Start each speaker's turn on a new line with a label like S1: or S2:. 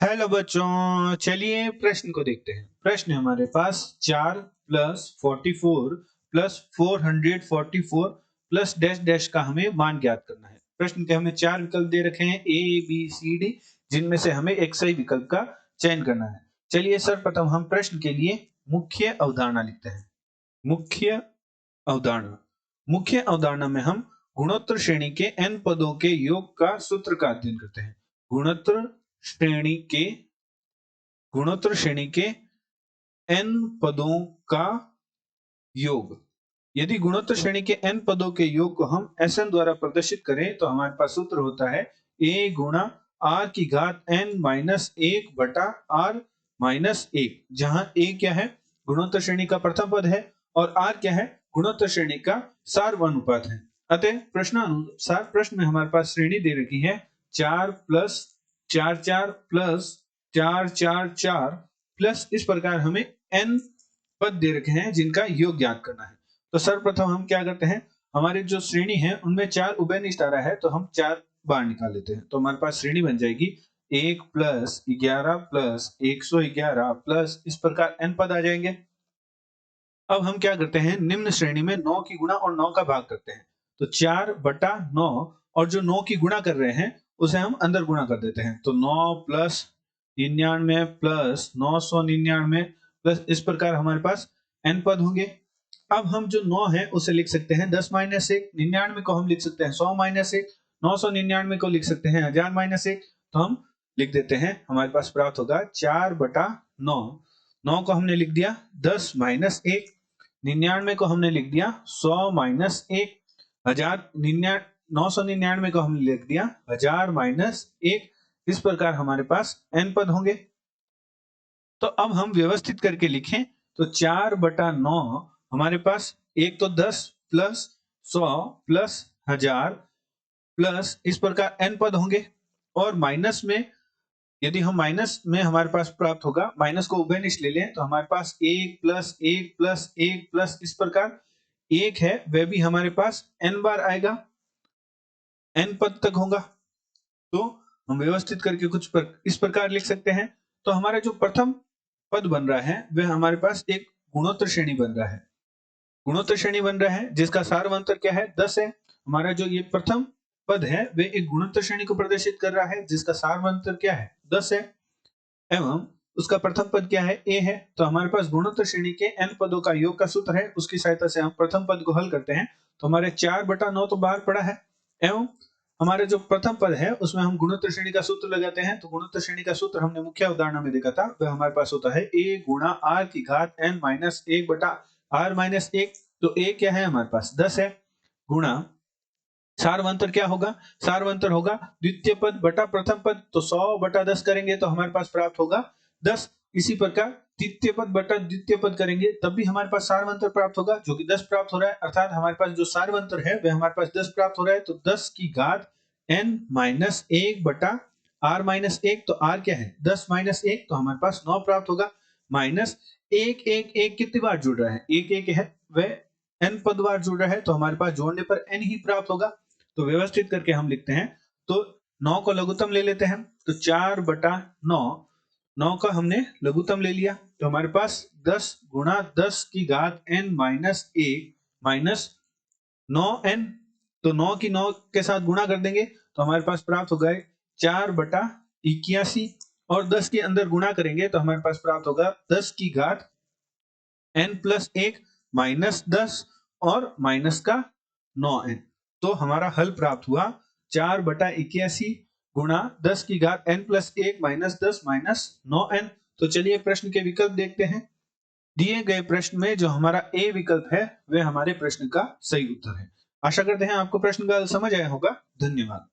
S1: Hello बच्चों, चलिए प्रश्न को देखते हैं। प्रश्न है हमारे पास 4 plus 44 plus 444 plus dash dash का हमें मान ज्ञात करना है। प्रश्न के हमें चार विकल्प दे रखे हैं ए बी सी डी, जिनमें से हमें एक सही विकल्प का चयन करना है। चलिए सर्वप्रथम हम प्रश्न के लिए मुख्य अवधारणा लिखते हैं। मुख्य अवधारणा मुख्य अवधारणा में हम गुणोत्तर श्रेणी के n पदों के योग का सूत्र का अध्ययन करते हैं। श्रेणी के गुणोत्तर श्रेणी के n पदों का योग। यदि गुणोत्तर श्रेणी के n पदों के योग को हम Sn द्वारा प्रदर्शित करें तो हमारे पास सूत्र होता है a गुणा r की घात n माइनस 1 बटा r माइनस 1, जहां a क्या है, गुणोत्तर श्रेणी का प्रथम पद है, और r क्या है, गुणोत्तर श्रेणी का सार्वनुपात है। अतः प्रश्नानुसार प्रश्न में हमारे पास श्रेणी दे रखी है 4 प्लस 4 4 प्लस 4 4 4 प्लस इस प्रकार हमें n पद दे रखे हैं जिनका योग ज्ञात करना है। तो सर्वप्रथम हम क्या करते हैं, हमारी जो श्रेणी है उनमें 4 उभयनिष्ठ आ रहा है तो हम 4 बार निकाल लेते हैं। तो हमारे पास श्रेणी बन जाएगी 1 प्लस 11 प्लस 111 प्लस इस प्रकार n पद आ जाएंगे। अब हम क्या करते हैं, निम्न श्रेणी में 9 की गुणा और 9 का भाग करते हैं। तो 4 बटा 9 और जो 9 की गुणा कर रहे हैं उसे हम अंदर गुणा कर देते हैं। तो 9 प्लस 99 प्लस 999 प्लस इस प्रकार हमारे पास n पद होंगे। अब हम जो 9 है उसे लिख सकते हैं 10 माइनस 1, 99 को हम लिख सकते हैं 100 माइनस 1, 999 को लिख सकते हैं 1000 माइनस 1। तो हम लिख देते हैं, हमारे पास प्राप्त होगा 4 बटा 9। 9 को हमने लिख दिया 10 माइनस 1, 99 को हमने लिख दिया 100 माइनस 1, 999 को हमने लिख दिया 1000 माइनस 1। इस प्रकार हमारे पास n पद होंगे। तो अब हम व्यवस्थित करके लिखें तो 4 बटा 9 हमारे पास एक तो 10 प्लस 100 प्लस 1000 प्लस इस प्रकार n पद होंगे। और माइनस में यदि हम माइनस में हमारे पास प्राप्त होगा, माइनस को उभयनिष्ठ ले लें तो हमारे पास 1 प्लस 1 प्लस 1 प्लस इस प्रकार 1 है वह भी हमारे पास n बार आएगा, n पद तक होगा। तो हम व्यवस्थित करके इस प्रकार लिख सकते हैं। तो हमारा जो प्रथम पद बन रहा है वह हमारे पास एक गुणोत्तर श्रेणी बन रहा है। गुणोत्तर श्रेणी बन रहा है जिसका सार्वंतर क्या है, 10 है। हमारा जो ये प्रथम पद है वह एक गुणोत्तर श्रेणी को प्रदर्शित कर रहा है जिसका सार्वंतर क्या है, 10 है, एवं उसका प्रथम पद क्या है, a है। तो हमारे पास गुणोत्तर श्रेणी के n पदों का योग का सूत्र है, उसकी सहायता से हम प्रथम पद को हल करते हैं। तो हमारे 4 बटा 9 तो बाहर पड़ा है, एवं हमारे जो प्रथम पद है उसमें हम गुणोत्तर श्रेणी का सूत्र लगाते हैं। तो गुणोत्तर श्रेणी का सूत्र हमने मुख्य अवधारणा में देखा था, वह हमारे पास होता है a गुणा r की घात n माइनस 1 बटा r माइनस 1। तो a क्या है, हमारे पास 10 है, गुणा सार्वंतर क्या होगा, सार्वंतर होगा द्वितीय पद बटा प्रथम पद। तो 100 बटा 10 करेंगे तो हमारे पास प्राप्त होगा 10। इसी प्रकार तृतीय पद बटा द्वितीय पद करेंगे तब भी हमारे पास सार्वंतर प्राप्त होगा जो कि 10 प्राप्त हो रहा है, अर्थात हमारे पास जो सार्वंतर है वह हमारे पास 10 प्राप्त हो रहा है। तो 10 की घात n माइनस 1 बटा r माइनस 1। तो r क्या है, 10 माइनस 1, तो हमारे पास 9 प्राप्त होगा। माइनस 1 1 1 कितनी बार जुड़ रहा है, 1 1 है वह n पद बार जुड़ रहा है, तो हमारे पास जोड़ने पर n ही प्राप्त होगा। तो व्यवस्थित करके हम लिखते हैं। तो 9 को लघुत्तम ले लेते हैं, तो 4 बटा 9, 9 का हमने लघुत्तम ले लिया। तो हमारे पास 10 गुणा 10 की घात n माइनस 1 माइनस 9n। तो 9 की 9 के साथ गुणा कर देंगे तो हमारे पास प्राप्त हो गए 4 बटा 81, और 10 के अंदर गुणा करेंगे तो हमारे पास प्राप्त होगा 10 की घात n प्लस 1 माइनस 10 और माइनस का 9n। तो हमारा हल प्राप्त हुआ 4 बटा 81 गुणा 10 की घात n plus 1 minus 10 minus 9n। तो चलिए प्रश्न के विकल्प देखते हैं। दिए गए प्रश्न में जो हमारा ए विकल्प है वह हमारे प्रश्न का सही उत्तर है। आशा करते हैं आपको प्रश्न का समझ आया होगा। धन्यवाद।